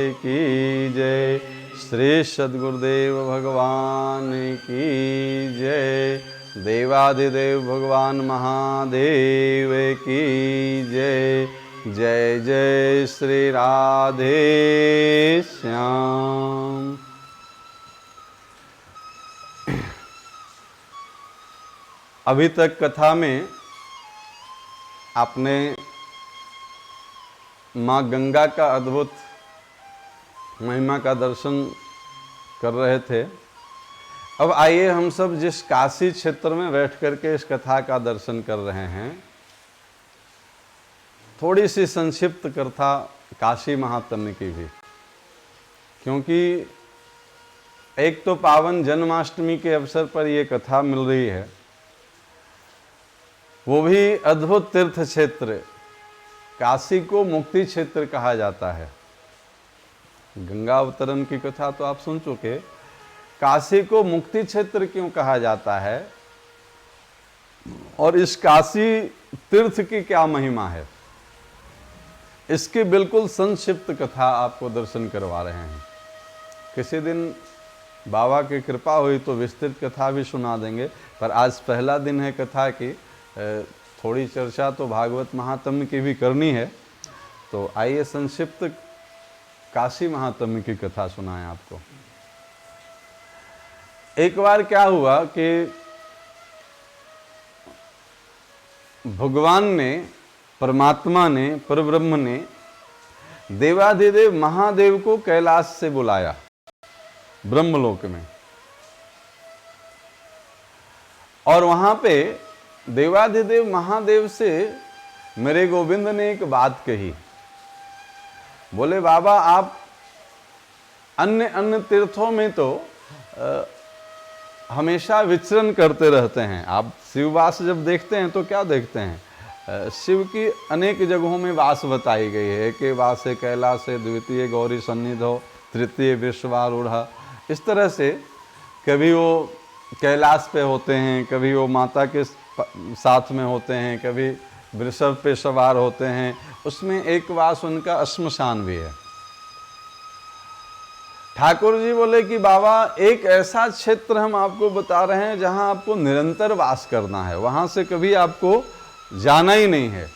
की जय। श्री सद्गुरुदेव भगवान की जय। देवादिदेव भगवान महादेव की जय। जय जय श्री राधे श्याम। अभी तक कथा में आपने माँ गंगा का अद्भुत महिमा का दर्शन कर रहे थे। अब आइए हम सब जिस काशी क्षेत्र में बैठ करके इस कथा का दर्शन कर रहे हैं, थोड़ी सी संक्षिप्त कथा काशी महात्म्य की भी, क्योंकि एक तो पावन जन्माष्टमी के अवसर पर ये कथा मिल रही है, वो भी अद्भुत तीर्थ क्षेत्र। काशी को मुक्ति क्षेत्र कहा जाता है। गंगा अवतरण की कथा तो आप सुन चुके, काशी को मुक्ति क्षेत्र क्यों कहा जाता है और इस काशी तीर्थ की क्या महिमा है, इसकी बिल्कुल संक्षिप्त कथा आपको दर्शन करवा रहे हैं। किसी दिन बाबा की कृपा हुई तो विस्तृत कथा भी सुना देंगे, पर आज पहला दिन है कथा की, थोड़ी चर्चा तो भागवत महात्म्य की भी करनी है। तो आइए संक्षिप्त काशी महात्म्य की कथा सुनाएं आपको। एक बार क्या हुआ कि भगवान ने, परमात्मा ने, परब्रह्म ने देवाधिदेव महादेव को कैलाश से बुलाया ब्रह्मलोक में, और वहां पे देवाधिदेव महादेव से मेरे गोविंद ने एक बात कही। बोले, बाबा आप अन्य अन्य तीर्थों में तो हमेशा विचरण करते रहते हैं। आप शिववास जब देखते हैं तो क्या देखते हैं, शिव की अनेक जगहों में वास बताई गई है। एक वास है कैलाश है, द्वितीय गौरी सन्निधो, तृतीय विश्वारूढ़। इस तरह से कभी वो कैलाश पे होते हैं, कभी वो माता के साथ में होते हैं, कभी वृषभ पे सवार होते हैं। उसमें एक वास उनका श्मशान भी है। ठाकुर जी बोले कि बाबा एक ऐसा क्षेत्र हम आपको बता रहे हैं जहां आपको निरंतर वास करना है, वहां से कभी आपको जाना ही नहीं है।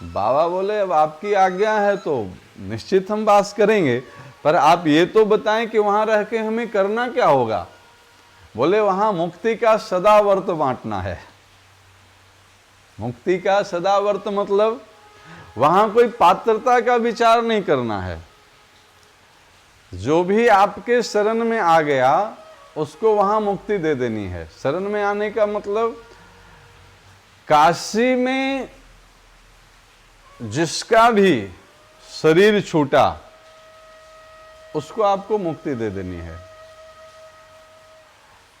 बाबा बोले, अब आपकी आज्ञा है तो निश्चित हम वास करेंगे, पर आप ये तो बताएं कि वहां रह के हमें करना क्या होगा। बोले, वहां मुक्ति का सदावर्त बांटना है। मुक्ति का सदावर्त मतलब वहां कोई पात्रता का विचार नहीं करना है। जो भी आपके शरण में आ गया उसको वहां मुक्ति दे देनी है। शरण में आने का मतलब काशी में जिसका भी शरीर छूटा उसको आपको मुक्ति दे देनी है।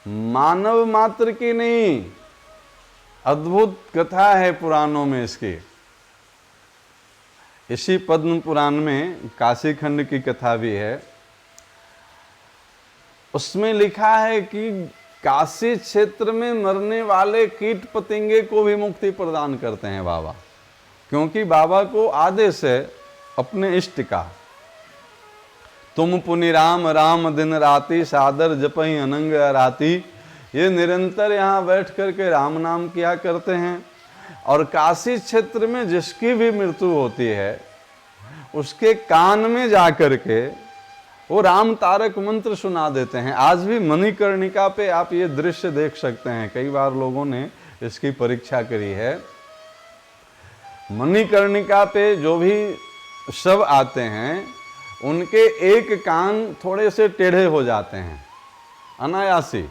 मानव मात्र की नहीं, अद्भुत कथा है पुराणों में इसकी। इसी पद्म पुराण में काशी खंड की कथा भी है। उसमें लिखा है कि काशी क्षेत्र में मरने वाले कीट पतंगे को भी मुक्ति प्रदान करते हैं बाबा, क्योंकि बाबा को आदेश है अपने इष्ट का, तुम पुनि राम राम दिन राति, सादर जपहि अनंग राति। ये निरंतर यहाँ बैठ करके राम नाम किया करते हैं। और काशी क्षेत्र में जिसकी भी मृत्यु होती है उसके कान में जा करके वो राम तारक मंत्र सुना देते हैं। आज भी मणिकर्णिका पे आप ये दृश्य देख सकते हैं, कई बार लोगों ने इसकी परीक्षा करी है। मणिकर्णिका पे जो भी शव आते हैं उनके एक कान थोड़े से टेढ़े हो जाते हैं अनायासी।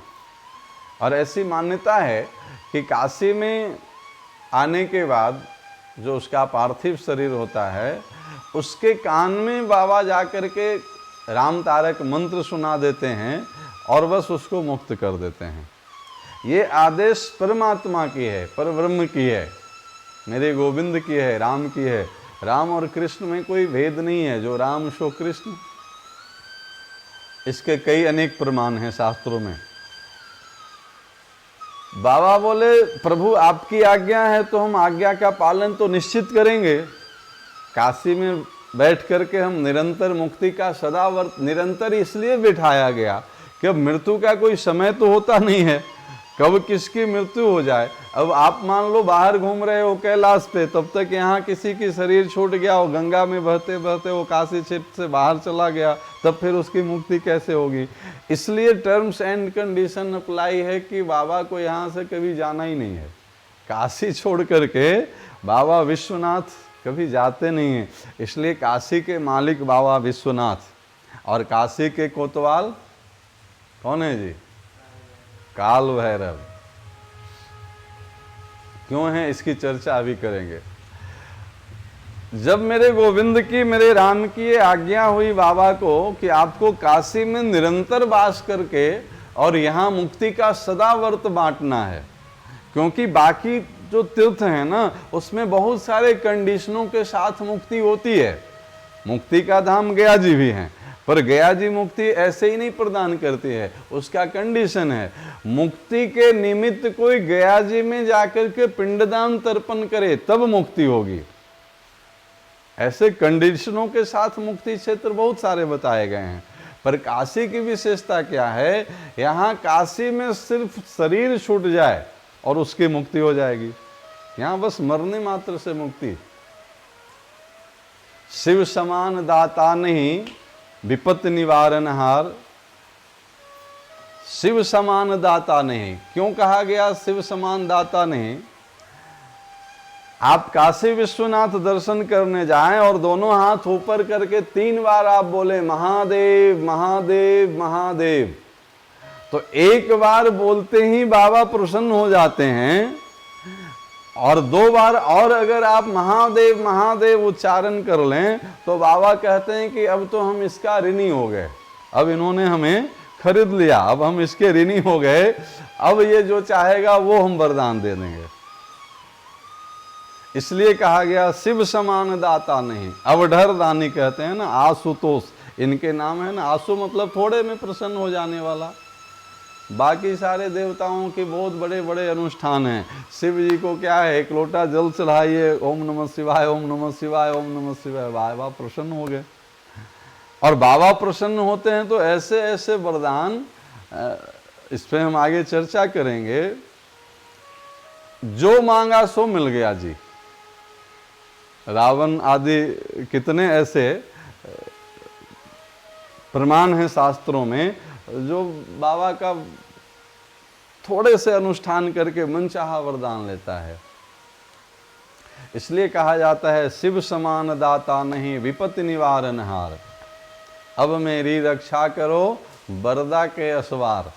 और ऐसी मान्यता है कि काशी में आने के बाद जो उसका पार्थिव शरीर होता है उसके कान में बाबा जा कर के राम तारक मंत्र सुना देते हैं और बस उसको मुक्त कर देते हैं। ये आदेश परमात्मा की है, परब्रह्म की है, मेरे गोविंद की है, राम की है। राम और कृष्ण में कोई भेद नहीं है, जो राम सो कृष्ण। इसके कई अनेक प्रमाण हैं शास्त्रों में। बाबा बोले, प्रभु आपकी आज्ञा है तो हम आज्ञा का पालन तो निश्चित करेंगे। काशी में बैठ करके हम निरंतर मुक्ति का सदावर्त, निरंतर इसलिए बिठाया गया कि अब मृत्यु का कोई समय तो होता नहीं है, कब किसकी मृत्यु हो जाए। अब आप मान लो बाहर घूम रहे हो कैलाश पे, तब तक यहाँ किसी की शरीर छूट गया हो, गंगा में बहते बहते वो काशी क्षेत्र से बाहर चला गया, तब फिर उसकी मुक्ति कैसे होगी। इसलिए टर्म्स एंड कंडीशन अप्लाई है कि बाबा को यहाँ से कभी जाना ही नहीं है। काशी छोड़ करके बाबा विश्वनाथ कभी जाते नहीं हैं। इसलिए काशी के मालिक बाबा विश्वनाथ और काशी के कोतवाल कौन है जी? काल भैरव। क्यों है इसकी चर्चा अभी करेंगे। जब मेरे गोविंद की, मेरे राम की ये आज्ञा हुई बाबा को कि आपको काशी में निरंतर वास करके और यहाँ मुक्ति का सदावर्त बांटना है, क्योंकि बाकी जो तीर्थ है ना उसमें बहुत सारे कंडीशनों के साथ मुक्ति होती है। मुक्ति का धाम गया जी भी है, पर गया जी मुक्ति ऐसे ही नहीं प्रदान करती है, उसका कंडीशन है। मुक्ति के निमित्त कोई गया जी में जाकर के पिंडदान तर्पण करे तब मुक्ति होगी। ऐसे कंडीशनों के साथ मुक्ति क्षेत्र बहुत सारे बताए गए हैं। पर काशी की विशेषता क्या है, यहाँ काशी में सिर्फ शरीर छूट जाए और उसकी मुक्ति हो जाएगी। यहाँ बस मरने मात्र से मुक्ति। शिव समान दाता नहीं विपत्ति निवारण हार। शिव समान दाता नहीं, क्यों कहा गया शिव समान दाता नहीं? आप काशी विश्वनाथ दर्शन करने जाएं और दोनों हाथ ऊपर करके 3 बार आप बोले महादेव महादेव महादेव, तो एक बार बोलते ही बाबा प्रसन्न हो जाते हैं। और 2 बार और अगर आप महादेव महादेव उच्चारण कर लें तो बाबा कहते हैं कि अब तो हम इसका ऋणी हो गए, अब इन्होंने हमें खरीद लिया, अब हम इसके ऋणी हो गए, अब ये जो चाहेगा वो हम वरदान दे देंगे। इसलिए कहा गया शिव समान दाता नहीं। अवढर दानी कहते हैं ना, आशुतोष इनके नाम है ना। आशु मतलब थोड़े में प्रसन्न हो जाने वाला। बाकी सारे देवताओं के बहुत बड़े बड़े अनुष्ठान हैं। शिव जी को क्या है, एक लोटा जल चढ़ाइए, ओम नमः शिवाय ओम नमः शिवाय ओम नमः शिवाय, बाबा प्रसन्न हो गए। और बाबा प्रसन्न होते हैं तो ऐसे ऐसे वरदान, इस पे हम आगे चर्चा करेंगे। जो मांगा सो मिल गया जी। रावण आदि कितने ऐसे प्रमाण हैं शास्त्रों में जो बाबा का थोड़े से अनुष्ठान करके मनचाहा वरदान लेता है। इसलिए कहा जाता है शिव समान दाता नहीं विपत्ति निवारण हार। अब मेरी रक्षा करो बरदा के असवार।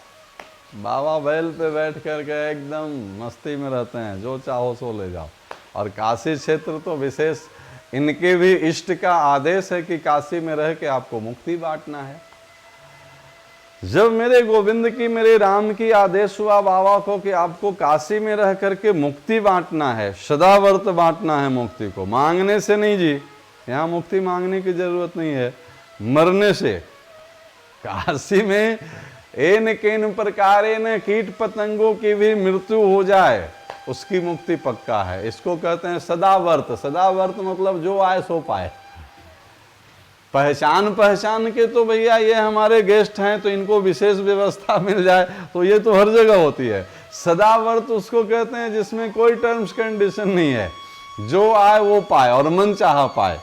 बाबा बैल पे बैठ करके एकदम मस्ती में रहते हैं, जो चाहो सो ले जाओ। और काशी क्षेत्र तो विशेष, इनके भी इष्ट का आदेश है कि काशी में रह के आपको मुक्ति बांटना है। जब मेरे गोविंद की, मेरे राम की आदेश हुआ बाबा को कि आपको काशी में रह करके मुक्ति बांटना है, सदावर्त बांटना है मुक्ति को, मांगने से नहीं जी। यहाँ मुक्ति मांगने की जरूरत नहीं है, मरने से। काशी में एन केन प्रकारेण कीट पतंगों की भी मृत्यु हो जाए उसकी मुक्ति पक्का है। इसको कहते हैं सदावर्त। सदावर्त मतलब जो आए सो पाए। पहचान के तो भैया ये हमारे गेस्ट हैं तो इनको विशेष व्यवस्था मिल जाए, तो ये तो हर जगह होती है। सदावर्त उसको कहते हैं जिसमें कोई टर्म्स कंडीशन नहीं है, जो आए वो पाए और मन चाहा पाए।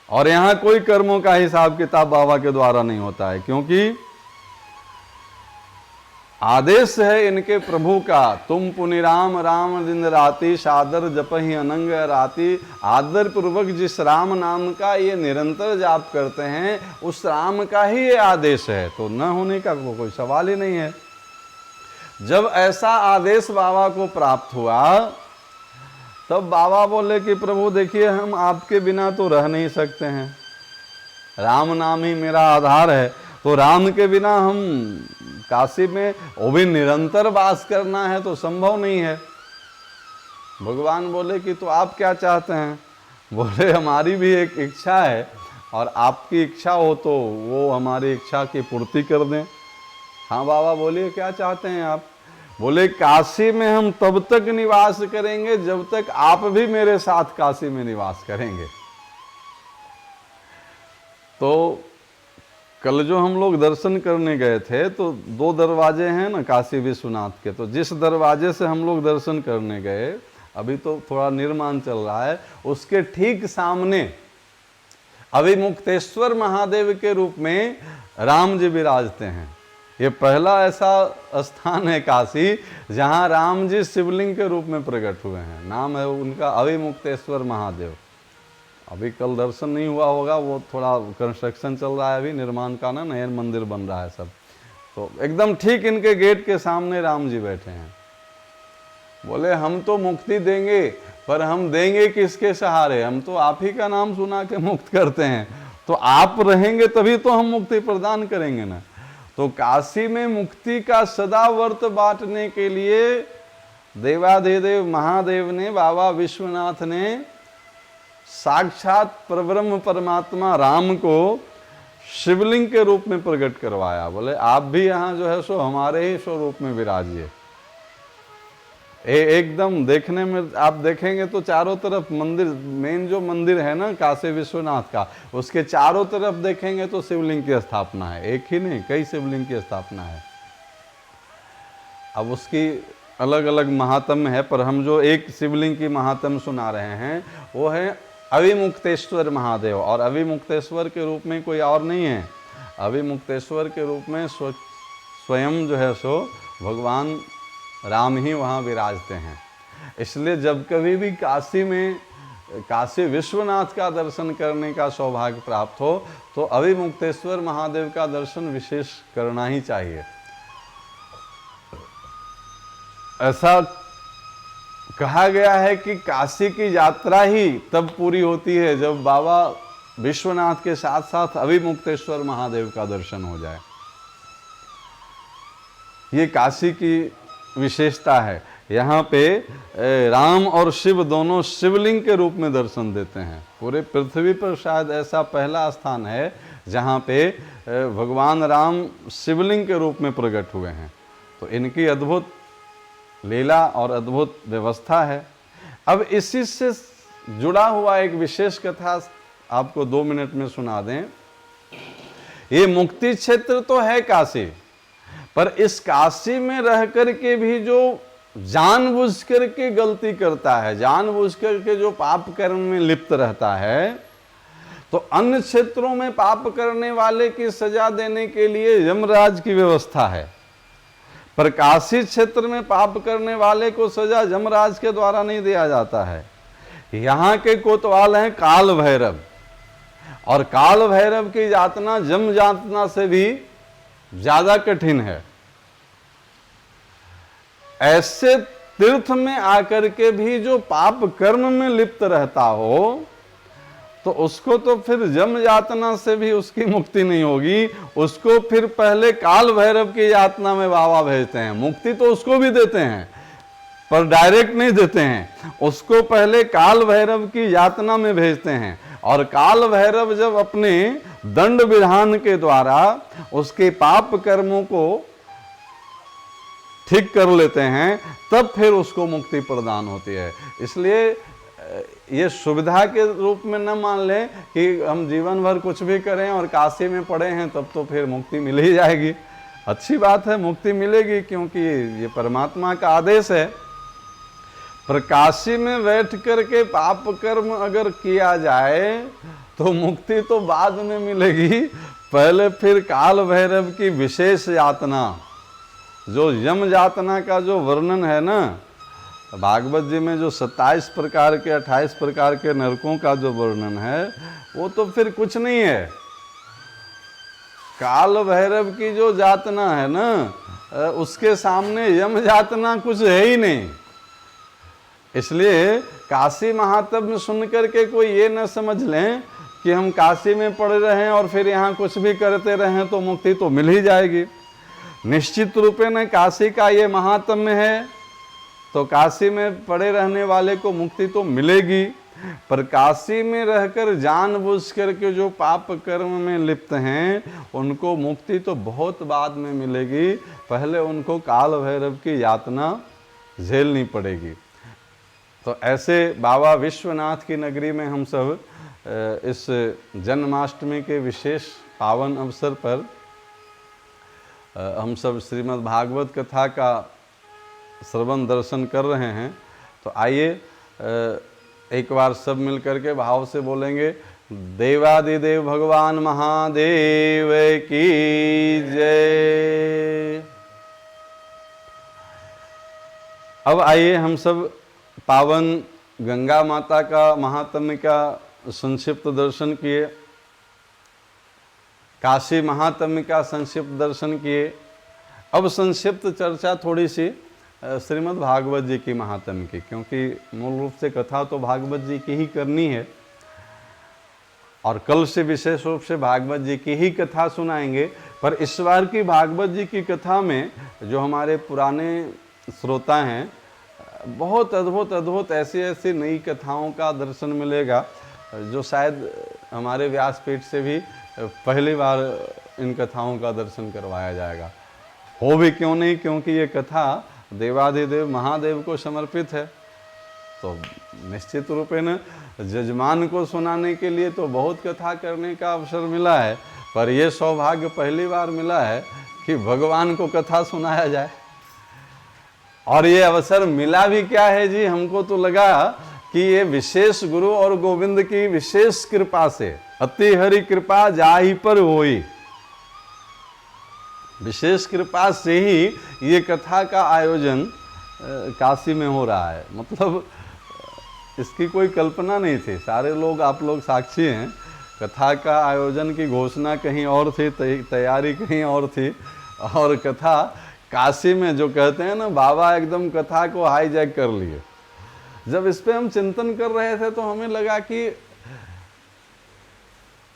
और यहाँ कोई कर्मों का हिसाब किताब बाबा के द्वारा नहीं होता है, क्योंकि आदेश है इनके प्रभु का, तुम पुनिराम राम दिन राति सादर जपहि अनंग राति। आदर पूर्वक जिस राम नाम का ये निरंतर जाप करते हैं उस राम का ही ये आदेश है, तो न होने का कोई सवाल ही नहीं है। जब ऐसा आदेश बाबा को प्राप्त हुआ तब बाबा बोले कि प्रभु देखिए हम आपके बिना तो रह नहीं सकते हैं, राम नाम ही मेरा आधार है, तो राम के बिना हम काशी में वो भी निरंतर वास करना है तो संभव नहीं है। भगवान बोले कि तो आप क्या चाहते हैं? बोले हमारी भी एक इच्छा है और आपकी इच्छा हो तो वो हमारी इच्छा की पूर्ति कर दें। हाँ बाबा बोलिए क्या चाहते हैं आप? बोले काशी में हम तब तक निवास करेंगे जब तक आप भी मेरे साथ काशी में निवास करेंगे। तो कल जो हम लोग दर्शन करने गए थे तो 2 दरवाजे हैं ना काशी विश्वनाथ के, तो जिस दरवाजे से हम लोग दर्शन करने गए, अभी तो थोड़ा निर्माण चल रहा है, उसके ठीक सामने अभिमुक्तेश्वर महादेव के रूप में राम जी विराजते हैं। ये पहला ऐसा स्थान है काशी जहां राम जी शिवलिंग के रूप में प्रकट हुए हैं। नाम है उनका अभिमुक्तेश्वर महादेव। अभी कल दर्शन नहीं हुआ होगा, वो थोड़ा कंस्ट्रक्शन चल रहा है, अभी निर्माण का ना, नया मंदिर बन रहा है सब। तो एकदम ठीक इनके गेट के सामने राम जी बैठे हैं। बोले हम तो मुक्ति देंगे, पर हम देंगे किसके सहारे? हम तो आप ही का नाम सुना के मुक्त करते हैं, तो आप रहेंगे तभी तो हम मुक्ति प्रदान करेंगे ना। तो काशी में मुक्ति का सदावर्त बांटने के लिए देवाधिदेव महादेव ने, बाबा विश्वनाथ ने साक्षात परब्रह्म परमात्मा राम को शिवलिंग के रूप में प्रकट करवाया। बोले आप भी यहाँ जो है सो हमारे ही स्वरूप में विराजिए। एकदम देखने में आप देखेंगे तो चारों तरफ मंदिर, मेन जो मंदिर है ना काशी विश्वनाथ का, उसके चारों तरफ देखेंगे तो शिवलिंग की स्थापना है। एक ही नहीं, कई शिवलिंग की स्थापना है। अब उसकी अलग अलग महात्म्य है, पर हम जो एक शिवलिंग की महात्म्य सुना रहे हैं वो है अभिमुक्तेश्वर महादेव। और अभिमुक्तेश्वर के रूप में कोई और नहीं है, अभिमुक्तेश्वर के रूप में स्वयं जो है सो भगवान राम ही वहाँ विराजते हैं। इसलिए जब कभी भी काशी में काशी विश्वनाथ का दर्शन करने का सौभाग्य प्राप्त हो तो अभिमुक्तेश्वर महादेव का दर्शन विशेष करना ही चाहिए। ऐसा कहा गया है कि काशी की यात्रा ही तब पूरी होती है जब बाबा विश्वनाथ के साथ साथ अभिमुक्तेश्वर महादेव का दर्शन हो जाए। ये काशी की विशेषता है। यहाँ पे राम और शिव दोनों शिवलिंग के रूप में दर्शन देते हैं। पूरे पृथ्वी पर शायद ऐसा पहला स्थान है जहाँ पे भगवान राम शिवलिंग के रूप में प्रकट हुए हैं। तो इनकी अद्भुत लीला और अद्भुत व्यवस्था है। अब इसी से जुड़ा हुआ एक विशेष कथा आपको 2 मिनट में सुना दें। ये मुक्ति क्षेत्र तो है काशी, पर इस काशी में रह कर के भी जो जानबूझ कर के गलती करता है, जानबूझ कर के जो पाप कर्म में लिप्त रहता है, तो अन्य क्षेत्रों में पाप करने वाले की सजा देने के लिए यमराज की व्यवस्था है, पर काशी क्षेत्र में पाप करने वाले को सजा यमराज के द्वारा नहीं दिया जाता है। यहाँ के कोतवाल हैं काल भैरव, और काल भैरव की यातना यम यातना से भी ज्यादा कठिन है। ऐसे तीर्थ में आकर के भी जो पाप कर्म में लिप्त रहता हो तो उसको तो फिर यम यातना से भी उसकी मुक्ति नहीं होगी। उसको फिर पहले काल भैरव की यातना में बाबा भेजते हैं। मुक्ति तो उसको भी देते हैं पर डायरेक्ट नहीं देते हैं, उसको पहले काल भैरव की यातना में भेजते हैं। और काल भैरव जब अपने दंड विधान के द्वारा उसके पाप कर्मों को ठीक कर लेते हैं तब फिर उसको मुक्ति प्रदान होती है। इसलिए ये सुविधा के रूप में न मान लें कि हम जीवन भर कुछ भी करें और काशी में पड़े हैं तब तो फिर मुक्ति मिल ही जाएगी। अच्छी बात है, मुक्ति मिलेगी क्योंकि ये परमात्मा का आदेश है। पर काशी में बैठ कर के पाप कर्म अगर किया जाए तो मुक्ति तो बाद में मिलेगी। पहले फिर काल भैरव की विशेष यातना, जो यम यातना का जो वर्णन है ना भागवत जी में, जो 27 प्रकार के 28 प्रकार के नरकों का जो वर्णन है वो तो फिर कुछ नहीं है। काल भैरव की जो यातना है ना उसके सामने यम यातना कुछ है ही नहीं। इसलिए काशी महात्म्य सुन करके कोई ये न समझ लें कि हम काशी में पड़े रहें और फिर यहाँ कुछ भी करते रहें तो मुक्ति तो मिल ही जाएगी। निश्चित रूपे न काशी का ये महात्म्य है, तो काशी में पड़े रहने वाले को मुक्ति तो मिलेगी। पर काशी में रहकर जानबूझ करके जो पाप कर्म में लिप्त हैं उनको मुक्ति तो बहुत बाद में मिलेगी। पहले उनको काल भैरव की यातना झेलनी पड़ेगी। तो ऐसे बाबा विश्वनाथ की नगरी में हम सब इस जन्माष्टमी के विशेष पावन अवसर पर हम सब श्रीमद् भागवत कथा का श्रवण दर्शन कर रहे हैं। तो आइए एक बार सब मिलकर के भाव से बोलेंगे, देवादिदेव भगवान महादेव की जय। अब आइए हम सब पावन गंगा माता का महात्म्य का संक्षिप्त दर्शन किए, काशी महात्म्य का संक्षिप्त दर्शन किए। अब संक्षिप्त चर्चा थोड़ी सी श्रीमद् भागवत जी की महात्म्य की, क्योंकि मूल रूप से कथा तो भागवत जी की ही करनी है और कल से विशेष रूप से भागवत जी की ही कथा सुनाएंगे। पर इस बार की भागवत जी की कथा में जो हमारे पुराने श्रोता हैं, बहुत अद्भुत ऐसी नई कथाओं का दर्शन मिलेगा जो शायद हमारे व्यासपीठ से भी पहली बार इन कथाओं का दर्शन करवाया जाएगा। हो भी क्यों नहीं, क्योंकि ये कथा देवाधिदेव महादेव को समर्पित है। तो निश्चित रूपेण जजमान को सुनाने के लिए तो बहुत कथा करने का अवसर मिला है, पर यह सौभाग्य पहली बार मिला है कि भगवान को कथा सुनाया जाए। और ये अवसर मिला भी क्या है जी, हमको तो लगा कि ये विशेष गुरु और गोविंद की विशेष कृपा से, अति हरि कृपा जाहि पर होई, विशेष कृपा से ही ये कथा का आयोजन काशी में हो रहा है। मतलब इसकी कोई कल्पना नहीं थी। सारे लोग, आप लोग साक्षी हैं, कथा का आयोजन की घोषणा कहीं और थी, तैयारी कहीं और थी, और कथा काशी में, जो कहते हैं ना, बाबा एकदम कथा को हाईजैक कर लिए। जब इस पे हम चिंतन कर रहे थे तो हमें लगा कि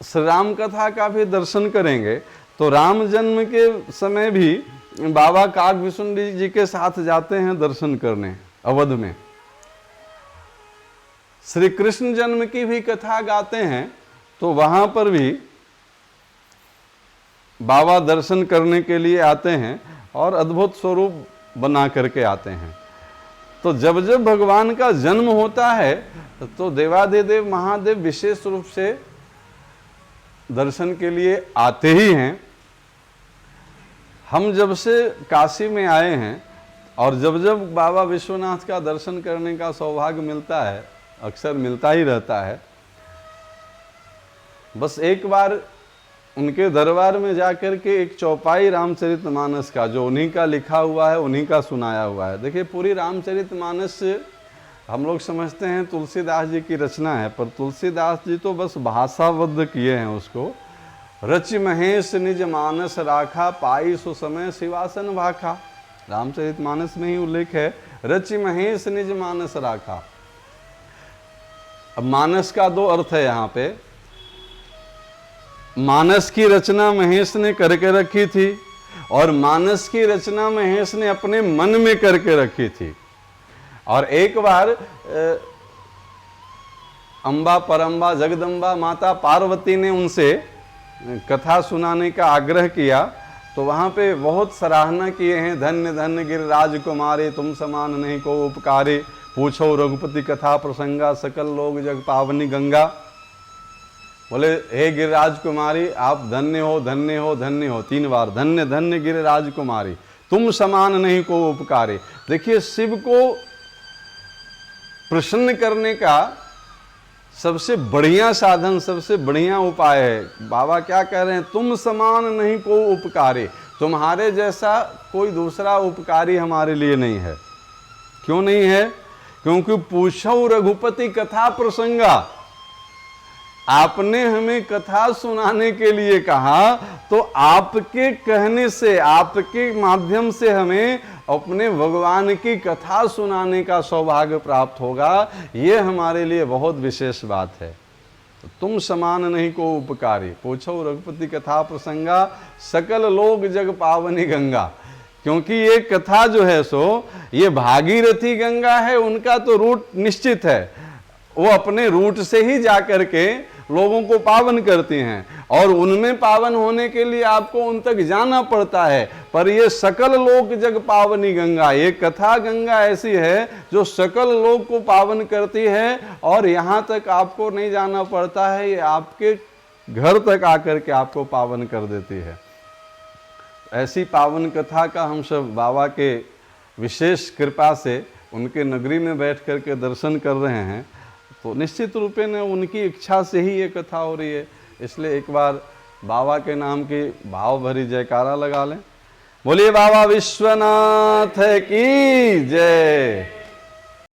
श्री राम कथा का भी दर्शन करेंगे, तो राम जन्म के समय भी बाबा काकभूषुंडी जी के साथ जाते हैं दर्शन करने अवध में। श्री कृष्ण जन्म की भी कथा गाते हैं, तो वहां पर भी बाबा दर्शन करने के लिए आते हैं और अद्भुत स्वरूप बना करके आते हैं। तो जब जब भगवान का जन्म होता है तो देवाधिदेव महादेव विशेष रूप से दर्शन के लिए आते ही हैं। हम जब से काशी में आए हैं और जब जब बाबा विश्वनाथ का दर्शन करने का सौभाग्य मिलता है, अक्सर मिलता ही रहता है, बस एक बार उनके दरबार में जाकर के एक चौपाई रामचरितमानस का, जो उन्हीं का लिखा हुआ है, उन्हीं का सुनाया हुआ है। देखिए, पूरी रामचरितमानस हम लोग समझते हैं तुलसीदास जी की रचना है, पर तुलसीदास जी तो बस भाषाबद्ध किए हैं उसको। रचि महेश निज मानस राखा, पाई सो समय शिवासन भाखा। रामचरितमानस में ही उल्लेख है, रचि महेश निज मानस राखा। अब मानस का दो अर्थ है यहाँ पे। मानस की रचना महेश ने करके रखी थी और मानस की रचना महेश ने अपने मन में करके रखी थी। और एक बार अम्बा परम्बा जगदम्बा माता पार्वती ने उनसे कथा सुनाने का आग्रह किया, तो वहाँ पे बहुत सराहना किए हैं। धन्य धन्य गिरिराज कुमारी, तुम समान नहीं को उपकारी, पूछो रघुपति कथा प्रसंगा, सकल लोग जग पावनी गंगा। बोले, हे गिरिराज कुमारी, आप धन्य हो, धन्य हो, धन्य हो। 3 बार धन्य धन्य गिरिराज कुमारी, तुम समान नहीं को उपकारी। देखिए, शिव को प्रसन्न करने का सबसे बढ़िया साधन, सबसे बढ़िया उपाय है। बाबा क्या कह रहे हैं, तुम समान नहीं को उपकारी, तुम्हारे जैसा कोई दूसरा उपकारी हमारे लिए नहीं है। क्यों नहीं है? क्योंकि पूछो रघुपति कथा प्रसंगा, आपने हमें कथा सुनाने के लिए कहा, तो आपके कहने से, आपके माध्यम से हमें अपने भगवान की कथा सुनाने का सौभाग्य प्राप्त होगा। ये हमारे लिए बहुत विशेष बात है। तो तुम समान नहीं को उपकारी, पूछो रघुपति कथा प्रसंगा, सकल लोग जग पावनी गंगा। क्योंकि ये कथा जो है सो, ये भागीरथी गंगा है, उनका तो रूट निश्चित है, वो अपने रूट से ही जाकर के लोगों को पावन करती हैं। और उनमें पावन होने के लिए आपको उन तक जाना पड़ता है। पर ये सकल लोक जग पावनी गंगा, ये कथा गंगा ऐसी है जो सकल लोक को पावन करती है, और यहाँ तक आपको नहीं जाना पड़ता है, ये आपके घर तक आकर के आपको पावन कर देती है। ऐसी पावन कथा का हम सब बाबा के विशेष कृपा से उनके नगरी में बैठ कर के दर्शन कर रहे हैं, तो निश्चित रूपे न उनकी इच्छा से ही ये कथा हो रही है। इसलिए एक बार बाबा के नाम की भाव भरी जयकारा लगा लें। बोलिए बाबा विश्वनाथ की जय।